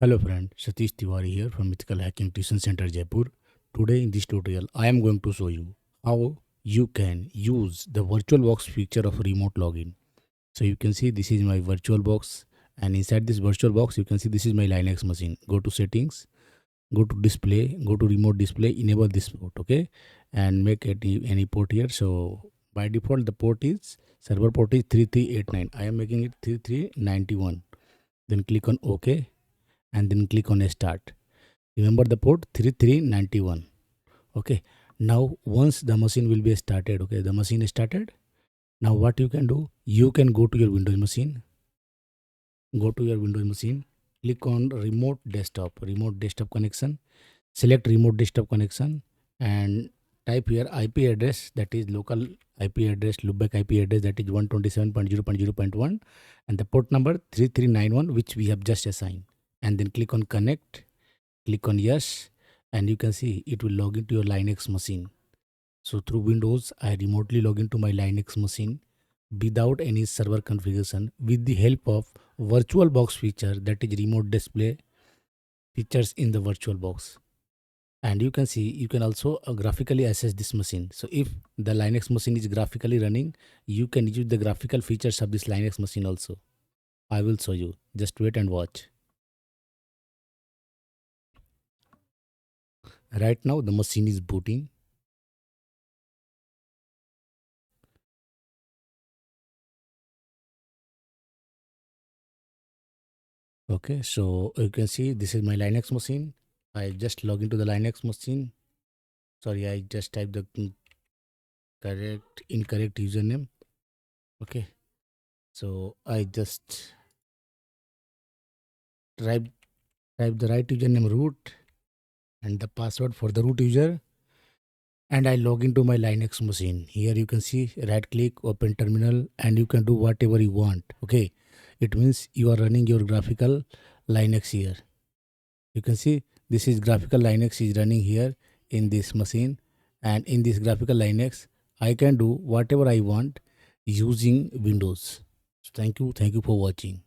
Hello friend, Satish Tiwary here from Mythical Hacking Tuition Center Jaipur. Today in this tutorial, I am going to show you how you can use the VirtualBox feature of remote login. So you can see this is my VirtualBox, and inside this VirtualBox you can see this is my Linux machine. Go to settings, go to display, go to remote display, enable this port, okay, and make any port here. So by default the port is server port is 3389. I am making it 3391. Then click on OK and then click on start. Remember the port 3391. Okay, now once the machine will be started, okay, the machine is started. Now what you can do, you can go to your Windows machine, click on remote desktop connection, select remote desktop connection, and type here IP address, that is local IP address, loopback IP address, that is 127.0.0.1, and the port number 3391 which we have just assigned, and then click on connect, click on yes, and you can see it will log into your Linux machine. So through Windows, I remotely log into my Linux machine without any server configuration with the help of VirtualBox feature, that is remote display features in the VirtualBox. And you can see you can also graphically access this machine. So if the Linux machine is graphically running, you can use the graphical features of this Linux machine also. I will show you. Just wait and watch. Right now the machine is booting. Okay, so you can see this is my Linux machine. I just log into the Linux machine. Sorry, I just typed the incorrect username. Okay, so I just type the right username root and the password for the root user, and I log into my Linux machine. Here you can see right click, open terminal, and you can do whatever you want. Okay, it means you are running your graphical Linux here. You can see this is graphical Linux is running here in this machine, and in this graphical Linux I can do whatever I want using Windows. So thank you for watching.